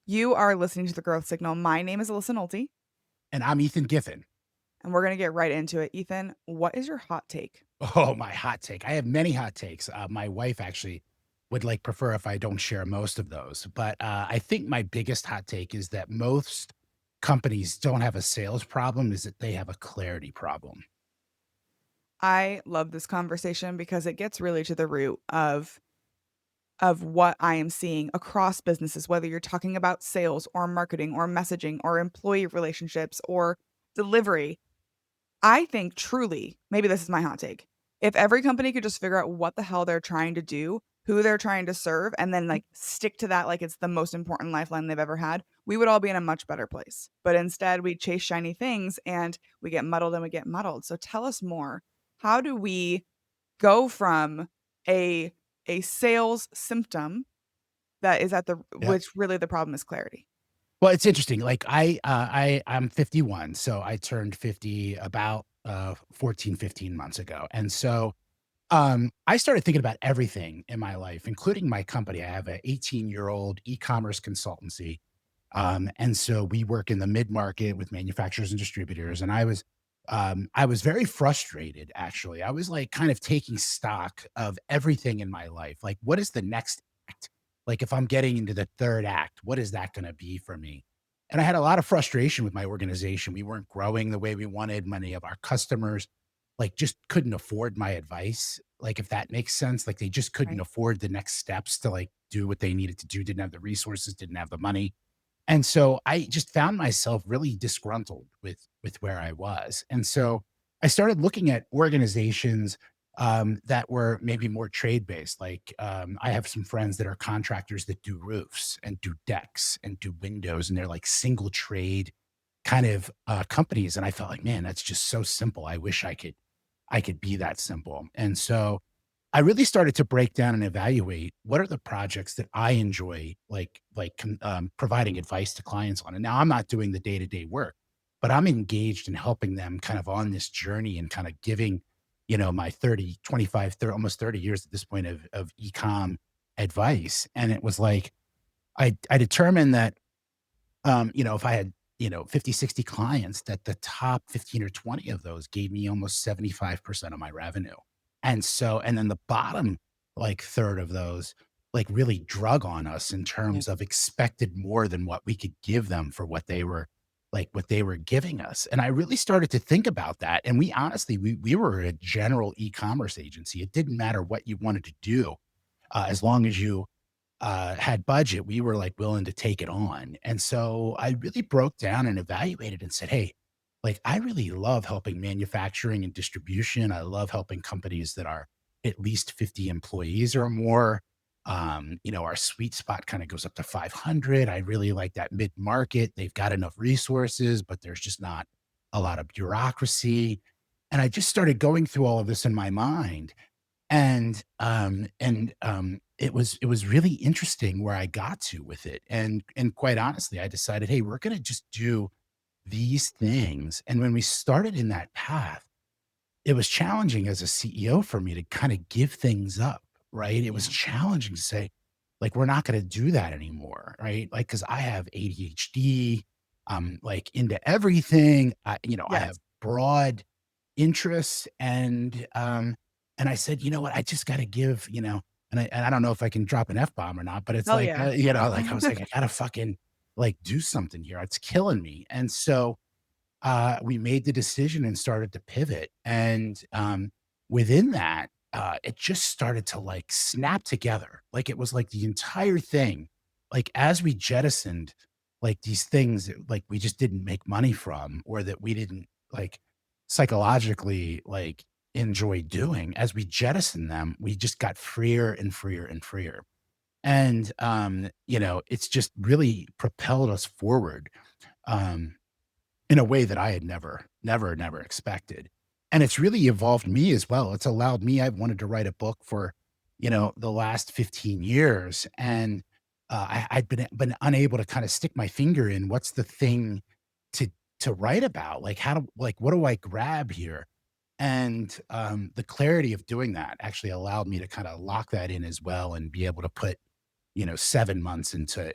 You are listening to The Growth Signal. My name is Alyssa Nolte, And I'm Ethan Giffin. and we're going to get right into it. Ethan, what is your hot take? Oh, my hot take. I have many hot takes. My wife actually would prefer if I don't share most of those. But I think my biggest hot take is that most companies don't have a sales problem, is that they have a clarity problem. I love this conversation because it gets really to the root of what I am seeing across businesses, whether you're talking about sales or marketing or messaging or employee relationships or delivery. I think truly, maybe this is my hot take. If every company could just figure out what the hell they're trying to do, who they're trying to serve, and then stick to that like it's the most important lifeline they've ever had, we would all be in a much better place. But instead, we chase shiny things and we get muddled and we get muddled. So tell us more. How do we go from a sales symptom that is at the Yeah. which really the problem is clarity? Well, it's interesting. I'm 51, so I turned 50 about 14, 15 months ago. And so I started thinking about everything in my life, including my company. I have an 18-year-old e-commerce consultancy. And so we work in the mid-market with manufacturers and distributors. And I was very frustrated, actually. I was kind of taking stock of everything in my life. Like, what is the next act? Like, if I'm getting into the third act, what is that going to be for me? And I had a lot of frustration with my organization. We weren't growing the way we wanted. Many of our customers just couldn't afford my advice. Like, if that makes sense, like they just couldn't Right. afford the next steps to do what they needed to do, didn't have the resources, didn't have the money. And so I just found myself really disgruntled with where I was. And so I started looking at organizations that were maybe more trade based. I have some friends that are contractors that do roofs and do decks and do windows, and they're like single trade kind of companies. And I felt like, man, that's just so simple. I wish I could be that simple. And so I really started to break down and evaluate what are the projects that I enjoy, providing advice to clients on. And now I'm not doing the day to day work, but I'm engaged in helping them kind of on this journey and kind of giving, my 30, 25, 30, almost 30 years at this point of ecom advice. And it was like, I determined that, if I had, 50, 60 clients, that the top 15 or 20 of those gave me almost 75% of my revenue. And so, and then the bottom third of those really drug on us in Yeah. terms of expected more than what we could give them for what they were giving us. And I really started to think about that. And we honestly, we were a general e-commerce agency. It didn't matter what you wanted to do, as long as you had budget, we were willing to take it on. And so I really broke down and evaluated and said, hey, I really love helping manufacturing and distribution. I love helping companies that are at least 50 employees or more. Our sweet spot kind of goes up to 500. I really like that mid market. They've got enough resources, but there's just not a lot of bureaucracy. And I just started going through all of this in my mind. It was really interesting where I got to with it, and quite honestly, I decided, "Hey, we're gonna just do these things," and when we started in that path, it was challenging as a CEO for me to kinda give things up, right? It was Yeah. challenging to say, "We're not gonna do that anymore," right? Because I have ADHD, I'm, into everything, I Yes. have broad interests, and I said, "You know what? I just gotta give," and I don't know if I can drop an F bomb or not, but it's Hell yeah. I was like, "I gotta fucking, do something here. It's killing me." And so, we made the decision and started to pivot, and, within that, it just started to, snap together. It was like the entire thing, as we jettisoned, these things that, we just didn't make money from or that we didn't, psychologically, enjoy doing, as we jettisoned them, we just got freer and freer and freer. And, it's just really propelled us forward, um, in a way that I had never expected. And it's really evolved me as well. It's allowed me, I've wanted to write a book for, the last 15 years. And I'd been unable to kind of stick my finger in what's the thing to write about. What do I grab here? And the clarity of doing that actually allowed me to kind of lock that in as well and be able to put 7 months into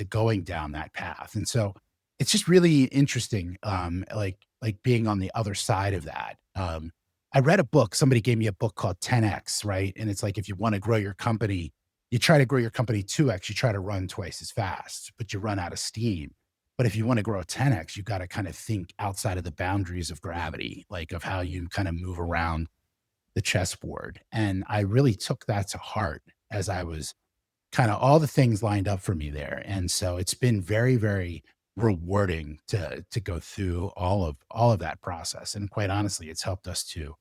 going down that path. And so it's just really interesting, like being on the other side of that. I read a book, somebody gave me a book called 10X, right? And it's like, if you want to grow your company, you try to grow your company 2X, you try to run twice as fast, but you run out of steam. But if you want to grow 10X, you got to kind of think outside of the boundaries of gravity, like of how you kind of move around the chessboard. And I really took that to heart as I was kind of all the things lined up for me there. And so it's been very, very rewarding to go through all of that process. And quite honestly, it's helped us to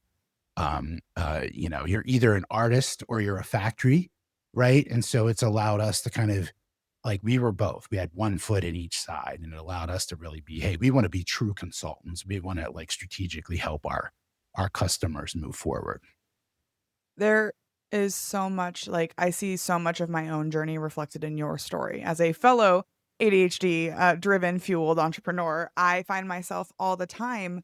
you're either an artist or you're a factory, right? And so it's allowed us to kind of like we were both. We had one foot in each side, and it allowed us to really be, hey, we want to be true consultants. We want to like strategically help our customers move forward. There is so much, like, I see so much of my own journey reflected in your story. As a fellow ADHD, driven, fueled entrepreneur, I find myself all the time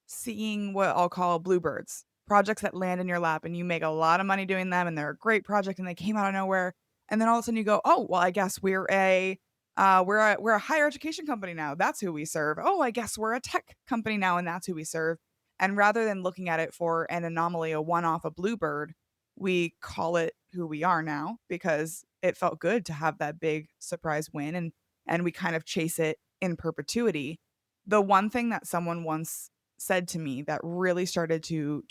seeing what I'll call bluebirds, projects that land in your lap and you make a lot of money doing them and they're a great project and they came out of nowhere. And then all of a sudden you go, "Oh, well, I guess we're a higher education company now. That's who we serve. Oh, I guess we're a tech company now and that's who we serve." And rather than looking at it for an anomaly, a one-off, a bluebird, we call it who we are now because it felt good to have that big surprise win, and we kind of chase it in perpetuity. The one thing that someone once said to me that really started to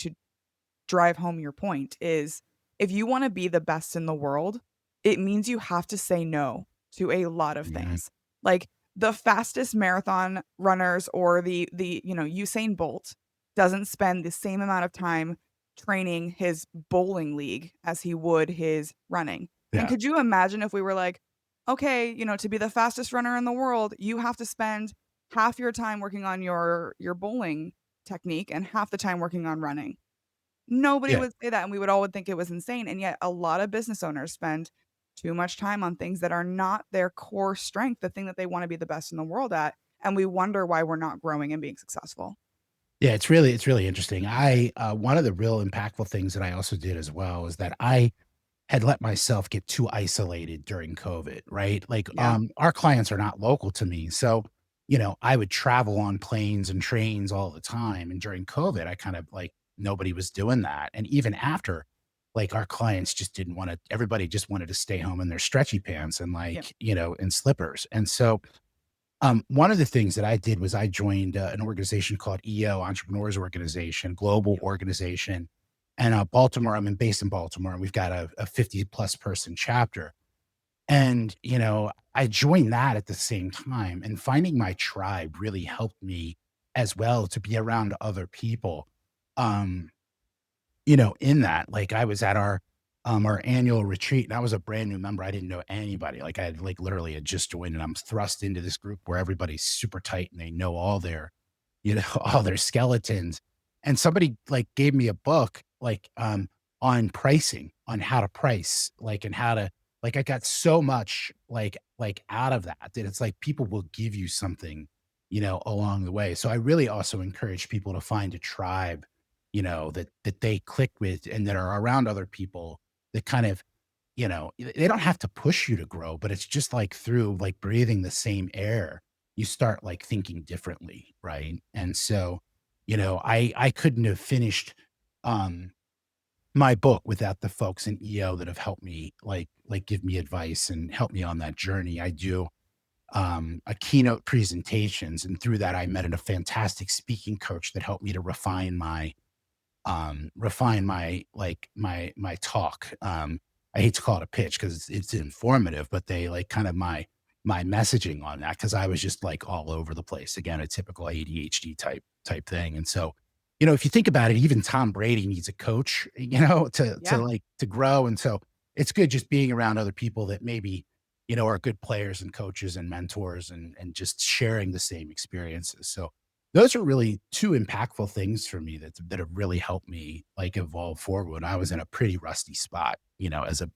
drive home your point is, if you want to be the best in the world, it means you have to say no to a lot of Yeah. things. Like the fastest marathon runners or the Usain Bolt doesn't spend the same amount of time training his bowling league as he would his running. And Yeah. could you imagine if we were like, okay, to be the fastest runner in the world, you have to spend half your time working on your bowling technique and half the time working on running. Nobody Yeah. would say that, and we would all would think it was insane, and yet a lot of business owners spend too much time on things that are not their core strength, the thing that they wanna be the best in the world at, and we wonder why we're not growing and being successful. Yeah, it's really interesting. I one of the real impactful things that I also did as well is that I had let myself get too isolated during COVID, right? Like, Yeah, our clients are not local to me. So, I would travel on planes and trains all the time. And during COVID, I kind of like nobody was doing that. And even after, like our clients just didn't want to, everybody just wanted to stay home in their stretchy pants and yeah, like, in slippers. And so one of the things that I did was I joined an organization called EO, Entrepreneurs Organization, global yeah. organization. And Baltimore, based in Baltimore, and we've got a 50 plus person chapter. And, I joined that at the same time. And finding my tribe really helped me as well to be around other people. Um, in that, like, I was at our annual retreat, and I was a brand new member. I didn't know anybody. Like, I had, like, literally had just joined, and I'm thrust into this group where everybody's super tight and they know all their, all their skeletons. And somebody, like, gave me a book, like, on pricing, on how to price, like, and how to like, I got so much, like, out of that it's like people will give you something, along the way. So I really also encourage people to find a tribe, that they click with and that are around other people that kind of, they don't have to push you to grow, but it's just like through like breathing the same air, you start like thinking differently, right? And so, I couldn't have finished um my book without the folks in EO that have helped me like give me advice and help me on that journey. I do a keynote presentations, and through that I met a fantastic speaking coach that helped me to refine my talk. I hate to call it a pitch because it's informative, but they like kind of my messaging on that because I was just like all over the place. Again, a typical ADHD type thing. And so, if you think about it, even Tom Brady needs a coach, to Yeah. like to grow. And so it's good just being around other people that maybe, are good players and coaches and mentors and just sharing the same experiences. So those are really 2 impactful things for me that have really helped me, like, evolve forward when I was in a pretty rusty spot, as a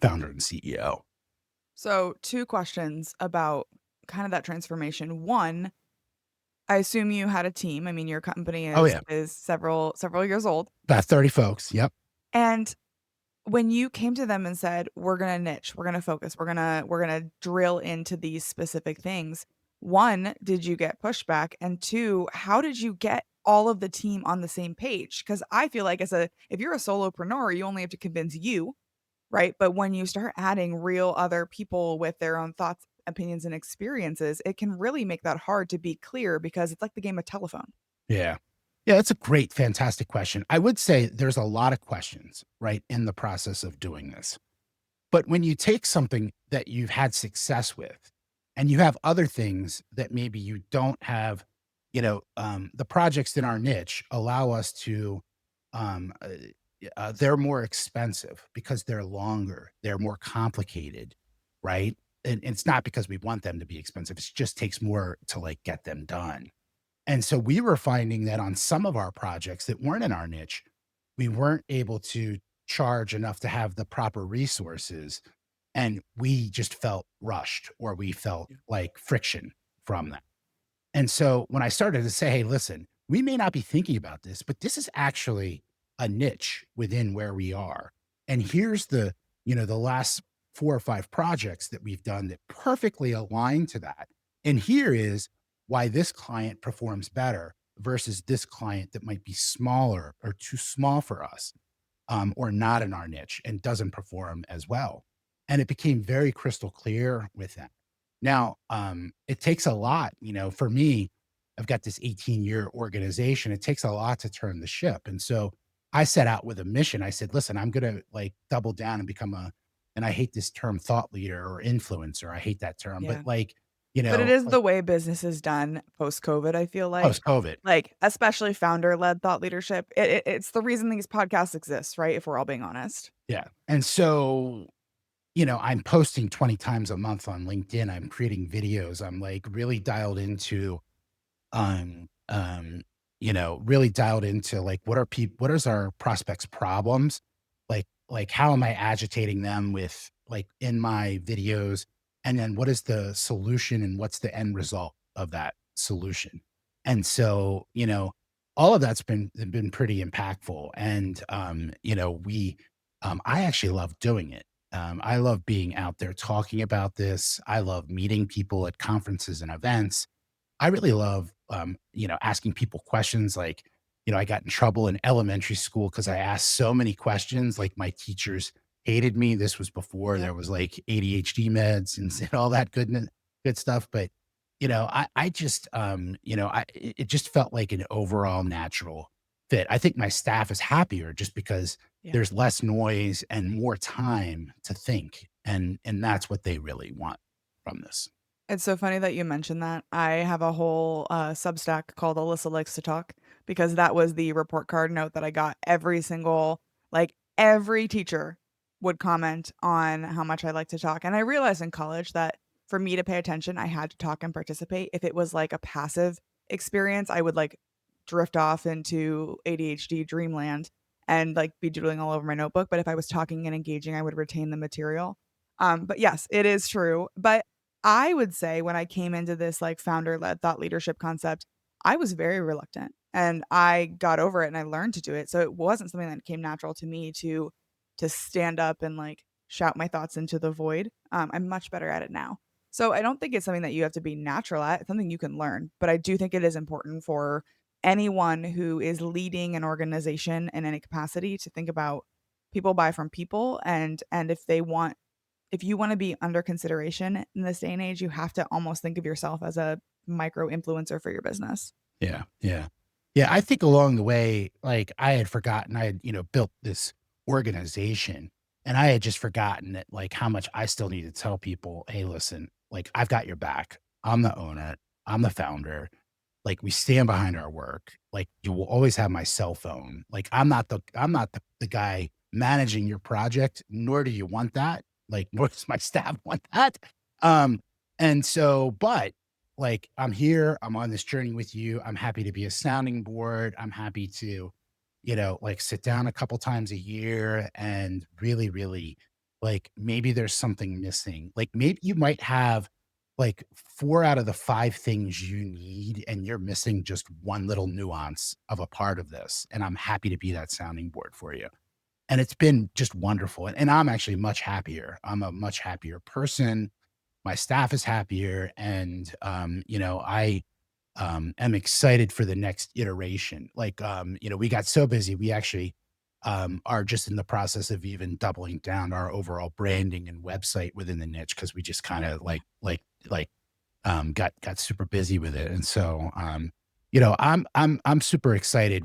founder and CEO. So, 2 questions about kind of that transformation. 1, I assume you had a team. I mean, your company Oh, is yeah. is several years old. About 30 folks. Yep. And When you came to them and said, "We're gonna niche, we're gonna focus, we're gonna drill into these specific things," 1, did you get pushback? And 2, how did you get all of the team on the same page? Because I feel like if you're a solopreneur, you only have to convince you, right? But when you start adding real other people with their own thoughts, opinions, and experiences, it can really make that hard to be clear because it's like the game of telephone. Yeah. Yeah, that's a great, fantastic question. I would say there's a lot of questions, right, in the process of doing this. But when you take something that you've had success with and you have other things that maybe you don't have, the projects in our niche allow us to, um, uh, they're more expensive because they're longer, they're more complicated, right? And it's not because we want them to be expensive. It just takes more to like get them done. And so we were finding that on some of our projects that weren't in our niche, we weren't able to charge enough to have the proper resources. And we just felt rushed or we felt Yeah. like friction from that. And so when I started to say, hey, listen, we may not be thinking about this, but this is actually a niche within where we are. And here's the last 4 or 5 projects that we've done that perfectly align to that. And here is why this client performs better versus this client that might be smaller or too small for us, or not in our niche and doesn't perform as well. And it became very crystal clear with that. Now, it takes a lot, for me, I've got this 18-year organization. It takes a lot to turn the ship. And so I set out with a mission. I said, listen, I'm going to like double down and become and I hate this term thought leader or influencer. I hate that term, but Yeah. like, But it is the way business is done post-COVID, I feel like. post COVID. Like, especially founder-led thought leadership. It's the reason these podcasts exist, right? If we're all being honest. Yeah. And so I'm posting 20 times a month on LinkedIn. I'm creating videos. I'm like really dialed into, um, um, really dialed into like what is our prospects' problems? Like how am I agitating them with like in my videos? And then what is the solution and what's the end result of that solution? And so, all of that's been pretty impactful. And I actually love doing it. I love being out there talking about this. I love meeting people at conferences and events. I really love, asking people questions like, I got in trouble in elementary school because I asked so many questions. Like my teachers hated me. This was before Yep. there was like ADHD meds and all that good stuff. But, I just, it just felt like an overall natural fit. I think my staff is happier just because Yeah. there's less noise and more time to think. And that's what they really want from this. It's so funny that you mentioned that. I have a whole, Substack called Alyssa Likes to Talk because that was the report card note that I got every teacher would comment on how much I like to talk, and I realized in college that for me to pay attention, I had to talk and participate. If it was, like, a passive experience, I would, like, drift off into ADHD dreamland and, like, be doodling all over my notebook, but if I was talking and engaging, I would retain the material. But yes, it is true, but I would say when I came into this, like, founder-led thought leadership concept, I was very reluctant, and I got over it and I learned to do it, so it wasn't something that came natural to me to stand up and, like, shout my thoughts into the void. I'm much better at it now. So I don't think it's something that you have to be natural at, it's something you can learn, but I do think it is important for anyone who is leading an organization in any capacity to think about people buy from people, and if you wanna be under consideration in this day and age, you have to almost think of yourself as a micro influencer for your business. Yeah, yeah. Yeah, I think along the way, like, I had forgotten I had, built this organization, and I had just forgotten that, like, how much I still need to tell people, "Hey, listen, like, I've got your back. I'm the owner. I'm the founder. Like, we stand behind our work. Like, you will always have my cell phone. Like, I'm not the guy managing your project, nor do you want that. Like, nor does my staff want that. Um, and so, but like, I'm here, I'm on this journey with you. I'm happy to be a sounding board. I'm happy to, like sit down a couple times a year and really, really like maybe there's something missing. Like maybe you might have like 4 out of the 5 things you need, and you're missing just one little nuance of a part of this, and I'm happy to be that sounding board for you. And it's been just wonderful. And I'm actually much happier. I'm a much happier person. My staff is happier. And, I am excited for the next iteration. Like, we got so busy. We actually are just in the process of even doubling down our overall branding and website within the niche because we just kind of got super busy with it. And so, I'm super excited.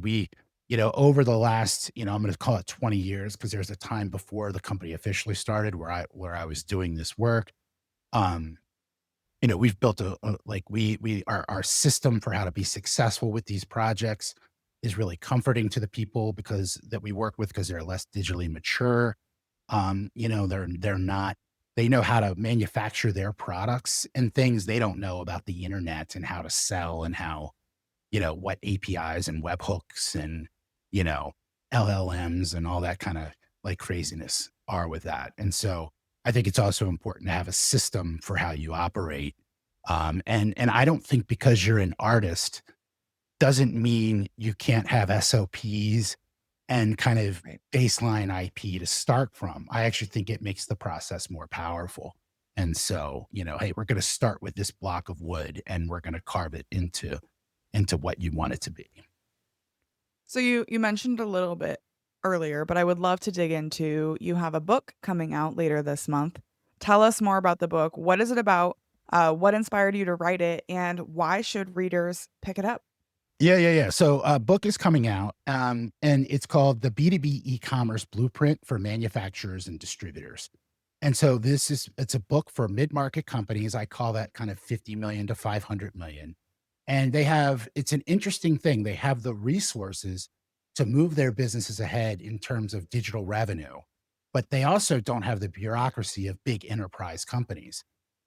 Over the last, I'm going to call it 20 years because there's a time before the company officially started where I was doing this work. Um, we've built our system for how to be successful with these projects is really comforting to the people because that we work with because they're less digitally mature. They're not they know how to manufacture their products and things. They don't know about the internet and how to sell and how, what APIs and webhooks and, you know, LLMs and all that kind of like craziness are with that. And so I think it's also important to have a system for how you operate. And I don't think because you're an artist doesn't mean you can't have SOPs and kind of Right. baseline IP to start from. I actually think it makes the process more powerful. And so, hey, we're going to start with this block of wood and we're going to carve it into what you want it to be. So you mentioned a little bit earlier, but I would love to dig into you have a book coming out later this month. Tell us more about the book. What is it about? What inspired you to write it, and why should readers pick it up? Yeah, yeah, yeah. So, a book is coming out, and it's called the B2B E-Commerce Blueprint for Manufacturers and Distributors. And so it's a book for mid-market companies. I call that kind of 50 million to 500 million. And it's an interesting thing. They have the resources to move their businesses ahead in terms of digital revenue, but they also don't have the bureaucracy of big enterprise companies.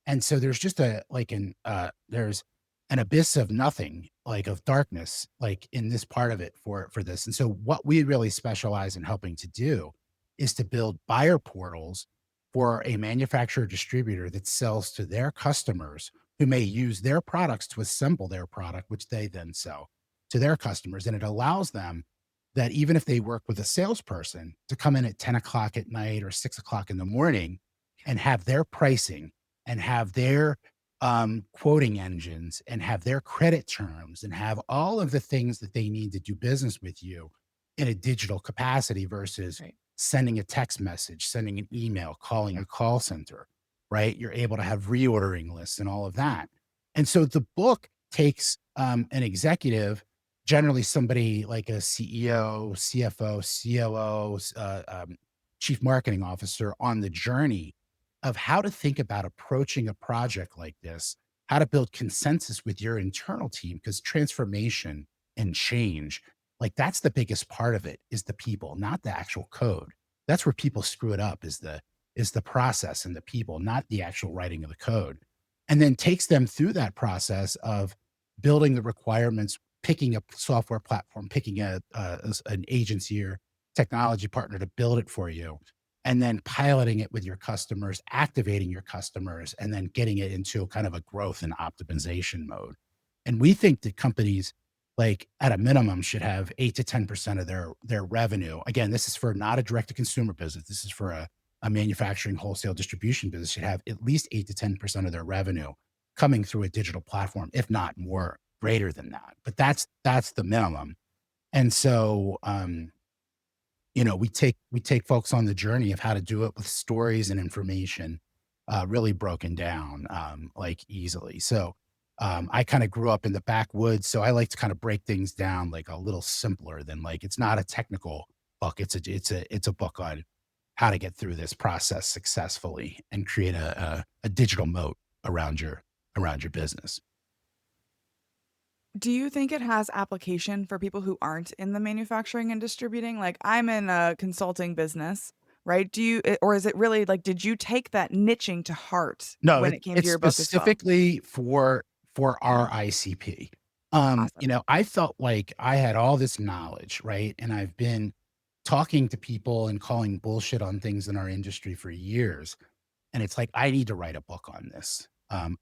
And so there's just there's an abyss of nothing, like of darkness, like in this part of it for this. And so what we really specialize in helping to do is to build buyer portals for a manufacturer distributor that sells to their customers who may use their products to assemble their product, which they then sell to their customers. And it allows them that even if they work with a salesperson to come in at 10 o'clock at night or 6 o'clock in the morning and have their pricing and have their quoting engines and have their credit terms and have all of the things that they need to do business with you in a digital capacity versus Right. sending a text message, sending an email, calling a call center, right? You're able to have reordering lists and all of that. And so the book takes an executive, generally somebody like a CEO, CFO, COO, chief marketing officer, on the journey of how to think about approaching a project like this, how to build consensus with your internal team, because transformation and change, like that's the biggest part of it is the people, not the actual code. That's where people screw it up is the process and the people, not the actual writing of the code. And then takes them through that process of building the requirements, picking a software platform, picking an agency or technology partner to build it for you, and then piloting it with your customers, activating your customers, and then getting it into kind of a growth and optimization mode. And we think that companies, like at a minimum, should have 8 to 10% of their revenue. Again, this is for not a direct to consumer business. This is for a manufacturing wholesale distribution business, should have at least 8 to 10% of their revenue coming through a digital platform, if not more, greater than that. But that's the minimum. And so we take folks on the journey of how to do it with stories and information, really broken down, like easily. So I kind of grew up in the backwoods, so I like to kind of break things down like a little simpler than like it's not a technical book. It's a book on how to get through this process successfully and create a digital moat around your business. Do you think it has application for people who aren't in the manufacturing and distributing? Like, I'm in a consulting business, right? Or is it really like, did you take that niching to heart No, when it came to it's your book as well? specifically for our ICP. Awesome. I felt like I had all this knowledge, right? And I've been talking to people and calling bullshit on things in our industry for years. And it's like, I need to write a book on this.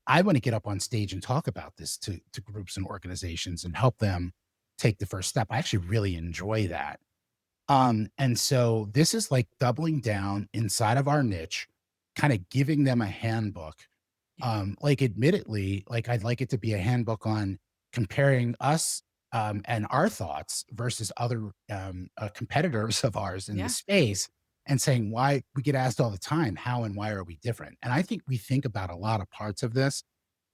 I want to get up on stage and talk about this to groups and organizations and help them take the first step. I actually really enjoy that. And so this is like doubling down inside of our niche, kind of giving them a handbook. Yeah. Like admittedly, like I'd like it to be a handbook on comparing us and our thoughts versus other competitors of ours in the Yeah. space and saying why we get asked all the time, how and why are we different? And I think we think about a lot of parts of this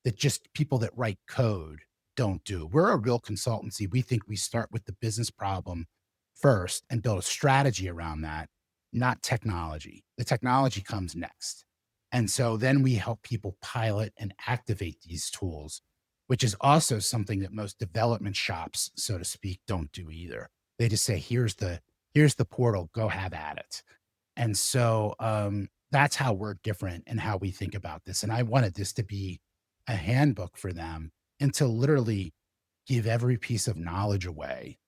that just people that write code don't do. We're a real consultancy. We think we start with the business problem first and build a strategy around that, not technology. The technology comes next. And so then we help people pilot and activate these tools, which is also something that most development shops, so to speak, don't do either. They just say, here's the portal, go have at it. And so that's how we're different and how we think about this. And I wanted this to be a handbook for them and to literally give every piece of knowledge away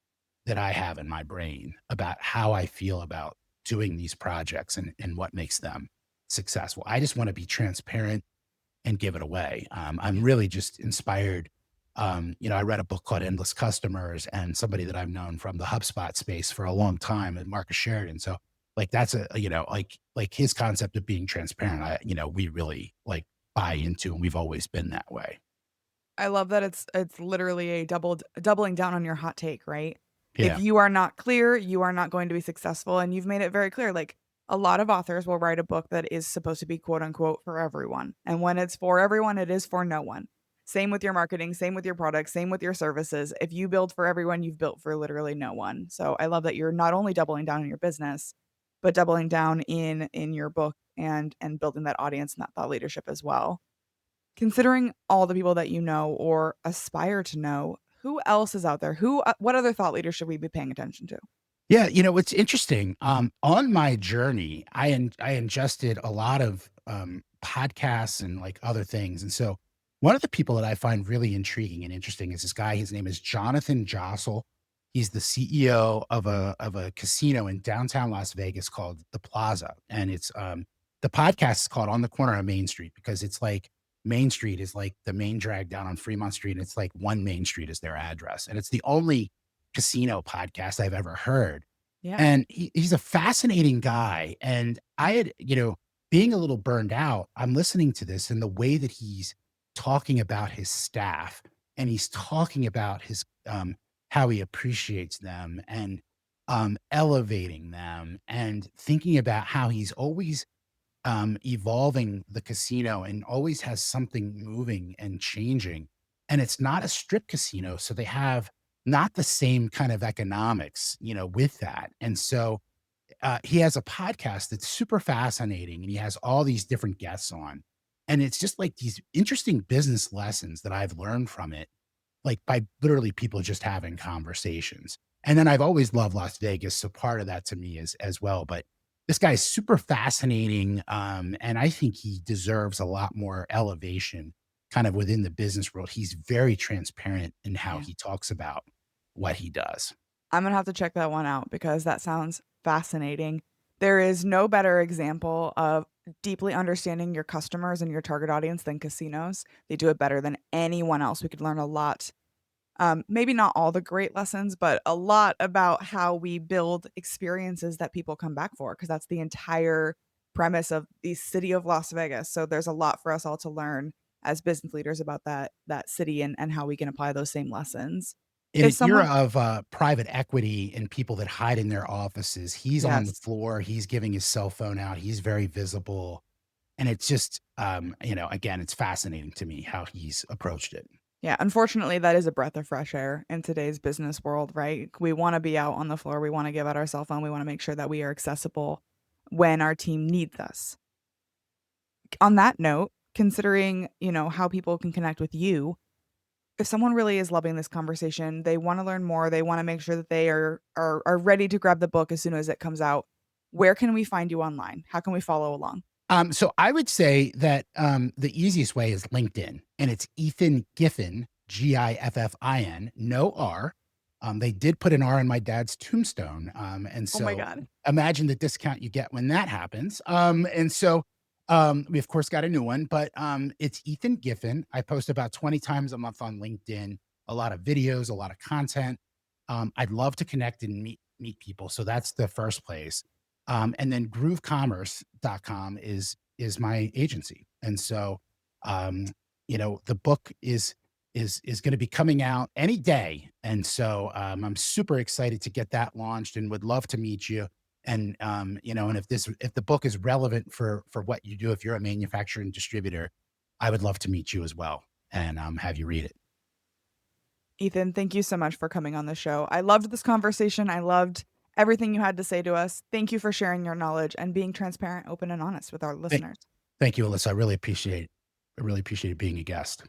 that I have in my brain about how I feel about doing these projects and what makes them successful. I just want to be transparent and give it away. I'm Yeah. really just inspired. I read a book called Endless Customers, and somebody that I've known from the HubSpot space for a long time, and Marcus Sheridan. So, like, that's like his concept of being transparent. We really like buy into, and we've always been that way. I love that it's literally a doubling down on your hot take, right? If Yeah, you are not clear, you are not going to be successful, and you've made it very clear, like, a lot of authors will write a book that is supposed to be quote unquote "for everyone," and when it's for everyone, it is for no one. Same with your marketing, same with your products, same with your services. If you build for everyone, you've built for literally no one. So I love that you're not only doubling down in your business, but doubling down in your book and building that audience and that thought leadership as well. Considering all the people that you know or aspire to know, who else is out there? What other thought leaders should we be paying attention to? yeah. It's interesting. On my journey, I ingested a lot of podcasts and like other things, and so one of the people that I find really intriguing and interesting is this guy. His name is Jonathan Jossel. He's the CEO of a casino in downtown Las Vegas called the Plaza, and it's the podcast is called On the Corner of Main Street because it's like Main Street is like the main drag down on Fremont Street, and it's like one Main Street is their address, and it's the only casino podcast I've ever heard. Yeah. And he's a fascinating guy. And I had, being a little burned out, I'm listening to this and the way that he's talking about his staff and he's talking about his how he appreciates them and elevating them and thinking about how he's always evolving the casino and always has something moving and changing. And it's not a strip casino, so they have not the same kind of economics, with that. And so he has a podcast that's super fascinating, and he has all these different guests on, and it's just like these interesting business lessons that I've learned from it, like by literally people just having conversations. And then I've always loved Las Vegas, so part of that to me is as well. But this guy is super fascinating, and I think he deserves a lot more elevation, kind of within the business world. He's very transparent in how Yeah. he talks about what he does. I'm gonna have to check that one out because that sounds fascinating. There is no better example of deeply understanding your customers and your target audience than casinos. They do it better than anyone else. We could learn a lot. Maybe not all the great lessons, but a lot about how we build experiences that people come back for, because that's the entire premise of the city of Las Vegas. So there's a lot for us all to learn as business leaders about that city and how we can apply those same lessons. In If an era someone of private equity and people that hide in their offices, he's on the Yes. floor, he's giving his cell phone out, he's very visible. And it's just, again, it's fascinating to me how he's approached it. Yeah, unfortunately, that is a breath of fresh air in today's business world, right? We wanna be out on the floor, we wanna give out our cell phone, we wanna make sure that we are accessible when our team needs us. On that note, considering, how people can connect with you, if someone really is loving this conversation, they wanna learn more, they wanna make sure that they are ready to grab the book as soon as it comes out, where can we find you online? How can we follow along? So I would say that the easiest way is LinkedIn, and it's Ethan Giffin, Giffin, no R. They did put an R in my dad's tombstone, and Oh my so god. imagine the discount you get when that happens. And so we of course got a new one, but it's Ethan Giffin. I post about 20 times a month on LinkedIn, a lot of videos, a lot of content. I'd love to connect and meet people. So that's the first place. And then groovecommerce.com is my agency. And so um, the book is going to be coming out any day. And so I'm super excited to get that launched and would love to meet you. And and if the book is relevant for what you do, if you're a manufacturer and distributor, I would love to meet you as well and have you read it. Ethan, thank you so much for coming on the show. I loved this conversation. I loved everything you had to say to us. Thank you for sharing your knowledge and being transparent, open, and honest with our Thank, listeners. thank you, Alyssa. I really appreciate being a guest.